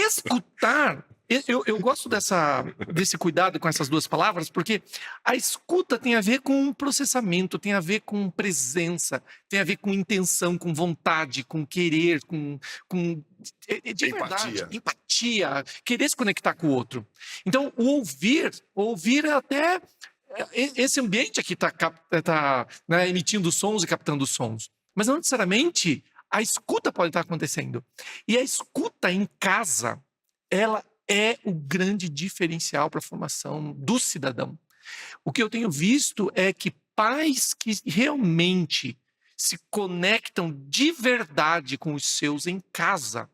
escutar, eu gosto desse cuidado com essas duas palavras, porque a escuta tem a ver com processamento, tem a ver com presença, tem a ver com intenção, com vontade, com querer, de verdade, empatia, querer se conectar com o outro. Então, o ouvir é até esse ambiente aqui está né, emitindo sons e captando sons, mas não necessariamente a escuta pode estar acontecendo. E a escuta em casa, ela é o grande diferencial para a formação do cidadão. O que eu tenho visto é que pais que realmente se conectam de verdade com os seus em casa,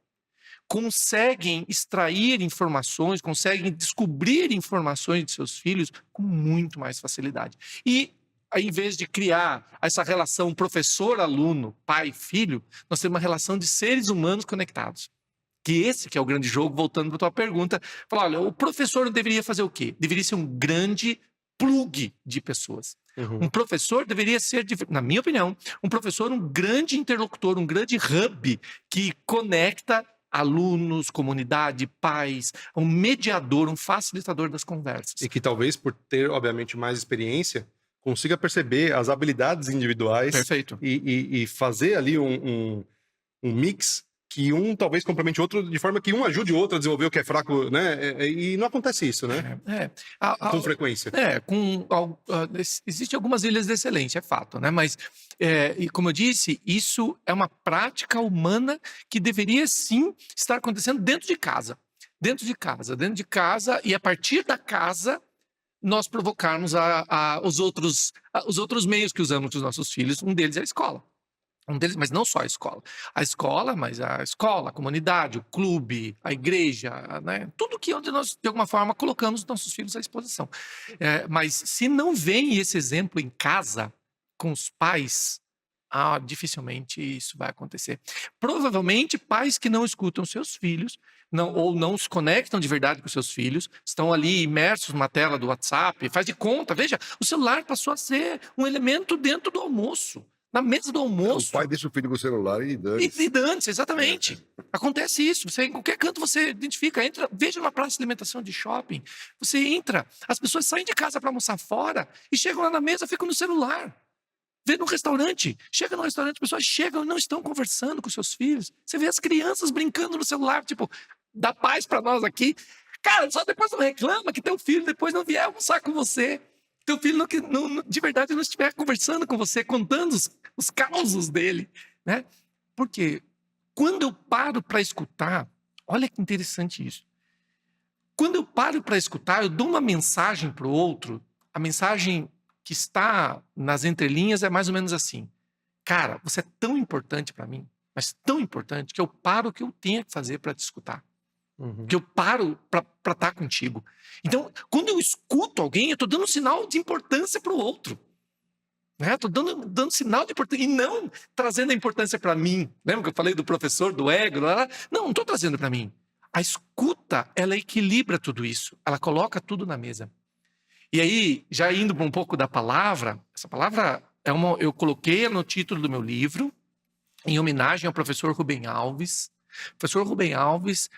conseguem extrair informações, conseguem descobrir informações de seus filhos com muito mais facilidade. E, ao invés de criar essa relação professor-aluno, pai-filho, nós temos uma relação de seres humanos conectados. Que esse que é o grande jogo, voltando para a tua pergunta. Falar, olha, o professor deveria fazer o quê? Deveria ser um grande plug de pessoas. Um professor deveria ser, na minha opinião, um professor um grande interlocutor, um grande hub que conecta alunos, comunidade, pais, um mediador, um facilitador das conversas. E que talvez, por ter, obviamente, mais experiência, consiga perceber as habilidades individuais. Perfeito. E fazer ali um mix que um talvez complemente o outro, de forma que um ajude o outro a desenvolver o que é fraco, né? E não acontece isso, né? Com frequência. Existem algumas ilhas de excelência, é fato, né? Mas, e como eu disse, isso é uma prática humana que deveria, sim, estar acontecendo dentro de casa. Dentro de casa, e a partir da casa, nós provocarmos os outros meios que usamos com os nossos filhos. Um deles é a escola. Mas não só a escola. Mas a escola, a comunidade, o clube, a igreja, né? Tudo que onde nós, de alguma forma, colocamos os nossos filhos à exposição. Mas se não vem esse exemplo em casa, com os pais, dificilmente isso vai acontecer. Provavelmente, pais que não escutam seus filhos, ou não se conectam de verdade com seus filhos, estão ali imersos numa tela do WhatsApp, faz de conta. Veja, o celular passou a ser um elemento dentro do almoço. Na mesa do almoço. O pai deixa o filho com o celular e dane-se. E dane-se, exatamente. Acontece isso. Em qualquer canto você identifica. Veja uma praça de alimentação de shopping. Você entra, as pessoas saem de casa para almoçar fora e chegam lá na mesa, ficam no celular. Vê no restaurante. Chega no restaurante, as pessoas chegam e não estão conversando com seus filhos. Você vê as crianças brincando no celular, tipo, dá paz para nós aqui. Cara, só depois não reclama que teu filho depois não vier almoçar com você. Teu filho de verdade não estiver conversando com você, contando os causos dele, né? Porque quando eu paro para escutar, olha que interessante isso. Quando eu paro para escutar, eu dou uma mensagem para o outro, a mensagem que está nas entrelinhas é mais ou menos assim. Cara, você é tão importante para mim, mas tão importante, que eu paro o que eu tenho que fazer para te escutar. Que eu paro para estar contigo. Então, quando eu escuto alguém, eu estou dando um sinal de importância para o outro. Estou dando sinal de importância e não trazendo a importância para mim. Lembra que eu falei do professor, do ego? Não estou trazendo para mim. A escuta, ela equilibra tudo isso. Ela coloca tudo na mesa. E aí, já indo para um pouco da palavra, essa palavra eu coloquei no título do meu livro, em homenagem ao professor Rubem Alves. O professor Rubem Alves,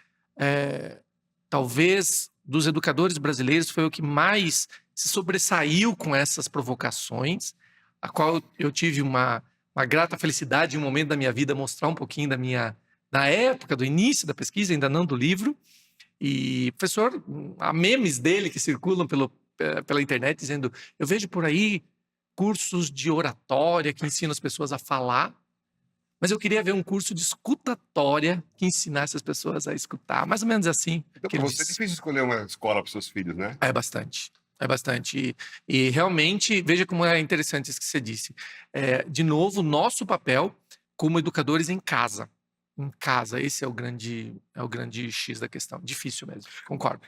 talvez dos educadores brasileiros, foi o que mais se sobressaiu com essas provocações, a qual eu tive uma grata felicidade em um momento da minha vida mostrar um pouquinho na época do início da pesquisa, ainda não do livro. E professor, há memes dele que circulam pela internet dizendo: eu vejo por aí cursos de oratória que ensinam as pessoas a falar, mas eu queria ver um curso de escutatória que ensinasse as pessoas a escutar. Mais ou menos assim. Então, para você é difícil escolher uma escola para os seus filhos, né? É bastante. E realmente, veja como é interessante isso que você disse. De novo, nosso papel como educadores em casa. Em casa, esse é o grande X da questão. Difícil mesmo, concordo.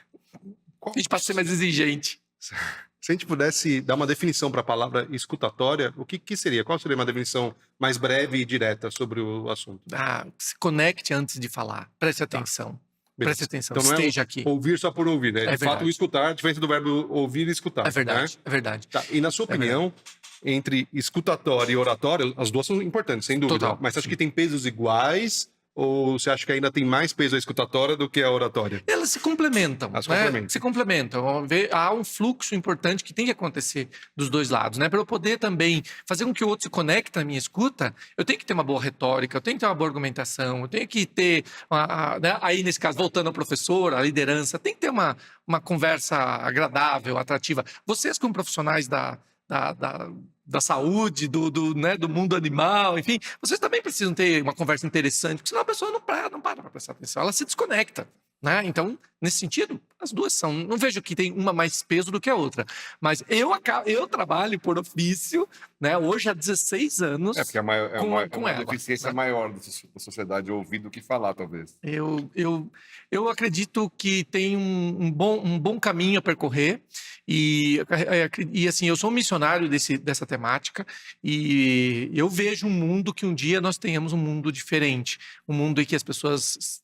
A gente pode ser mais exigente. Se a gente pudesse dar uma definição para a palavra escutatória, o que seria? Qual seria uma definição mais breve e direta sobre o assunto? Se conecte antes de falar. Preste atenção. Preste atenção. Então, Esteja aqui. Ouvir só por ouvir, né? De fato, o escutar, diferente do verbo ouvir e escutar. É verdade, né? é verdade. Tá. E na sua opinião, entre escutatório e oratório, as duas são importantes, sem dúvida. Total, mas você acha que tem pesos iguais Ou você acha que ainda tem mais peso a escutatória do que a oratória? Elas se complementam. As né? complementam. Se complementam. Há um fluxo importante que tem que acontecer dos dois lados. Né? Para eu poder também fazer com que o outro se conecte na minha escuta, eu tenho que ter uma boa retórica, eu tenho que ter uma boa argumentação, eu tenho que ter, né? Aí nesse caso, voltando ao professor, a liderança, tem que ter uma conversa agradável, atrativa. Vocês como profissionais da saúde, né, do mundo animal, enfim, vocês também precisam ter uma conversa interessante, porque senão a pessoa não para para prestar atenção, ela se desconecta. Né? Então, nesse sentido, as duas são. Não vejo que tem uma mais peso do que a outra. Mas eu trabalho por ofício, né, hoje há 16 anos. Porque é uma ela, deficiência né? maior da sociedade ouvir do que falar, talvez. Eu acredito que tem um bom caminho a percorrer. E assim, eu sou um missionário dessa temática. E eu vejo um mundo que um dia nós tenhamos um mundo diferente. Um mundo em que as pessoas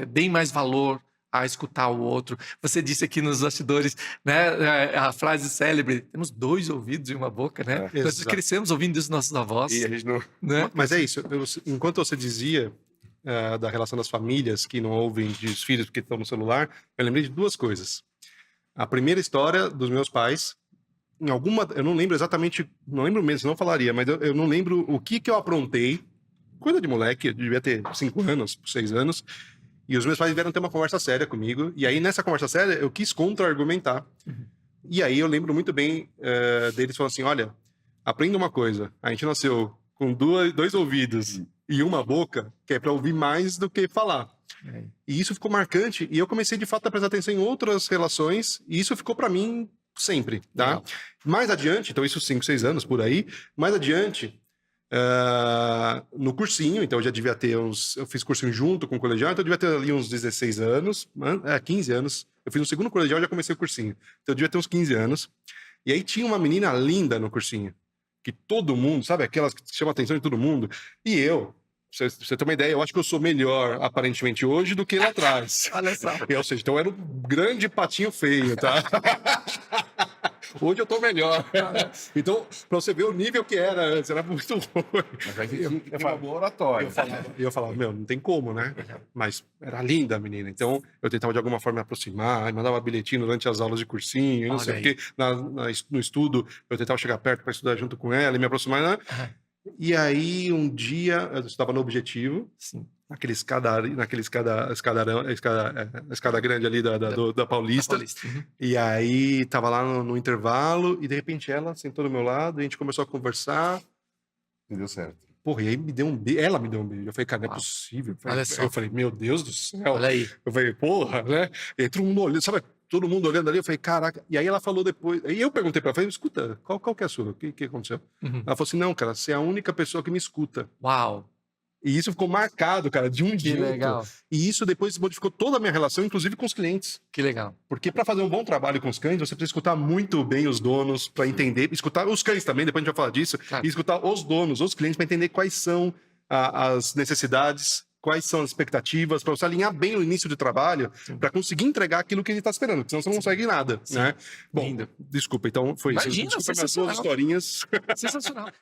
deem mais valor a escutar o outro. Você disse aqui nos bastidores, né, a frase célebre, temos 2 ouvidos e uma boca, né? Nós crescemos ouvindo isso dos nossos avós. E a gente não... Né? Mas é isso, enquanto você dizia da relação das famílias que não ouvem dos filhos porque estão no celular, eu lembrei de 2 coisas. A primeira história dos meus pais, eu não lembro exatamente, não lembro mesmo, senão eu falaria, mas eu não lembro o que eu aprontei, coisa de moleque, eu devia ter 5 anos, 6 anos, e os meus pais vieram ter uma conversa séria comigo. E aí, nessa conversa séria, eu quis contra-argumentar. E aí, eu lembro muito bem deles falando assim, olha, aprenda uma coisa. A gente nasceu com 2 ouvidos e uma boca, que é para ouvir mais do que falar. E isso ficou marcante. E eu comecei, de fato, a prestar atenção em outras relações. E isso ficou para mim sempre, tá? Mais adiante, então isso 5, 6 anos por aí. Mais adiante... no cursinho, então eu já devia ter eu fiz cursinho junto com o colegial, então eu devia ter ali uns 16 anos, 15 anos. Eu fiz no segundo colegial e já comecei o cursinho, então eu devia ter uns 15 anos. E aí tinha uma menina linda no cursinho, que todo mundo, sabe, aquelas que chamam a atenção de todo mundo. E eu, pra você ter uma ideia, eu acho que eu sou melhor aparentemente hoje do que lá atrás. Olha só. Ou seja, então eu era um grande patinho feio, tá? Hoje eu tô melhor. Então, pra você ver o nível que era antes, era muito ruim. Mas aí tem uma boa oratória. Eu falava, meu, não tem como, né? Mas era linda a menina. Então, eu tentava de alguma forma me aproximar, mandava bilhetinho durante as aulas de cursinho, não sei o quê. No estudo, eu tentava chegar perto para estudar junto com ela e me aproximar, né? E aí, um dia, eu estava no Objetivo, naquela escada grande ali da Paulista. E aí, tava lá no intervalo, e de repente ela sentou do meu lado, e a gente começou a conversar. E deu certo. Porra, e aí me deu um beijo, ela me deu um beijo. Eu falei, cara, não é possível. Eu falei, meu Deus do céu. Olha aí. Eu falei, porra, né? E todo mundo olhando, sabe? Todo mundo olhando ali, eu falei, caraca. E aí ela falou depois, aí eu perguntei pra ela, falei, escuta, qual que é a sua? O que aconteceu? Ela falou assim, não, cara, você é a única pessoa que me escuta. Uau. E isso ficou marcado, cara, de um Que dia. legal. E isso depois modificou toda a minha relação, inclusive com os clientes. Que legal. Porque para fazer um bom trabalho com os cães, você precisa escutar muito bem os donos para entender, escutar os cães também, depois a gente vai falar disso, e escutar os donos, os clientes, para entender quais são as necessidades, quais são as expectativas, para você alinhar bem o início do trabalho, para conseguir entregar aquilo que ele está esperando, porque senão você não consegue nada, né? Bom, desculpa, então foi isso. Imagina, Desculpa minhas 2 historinhas. Sensacional.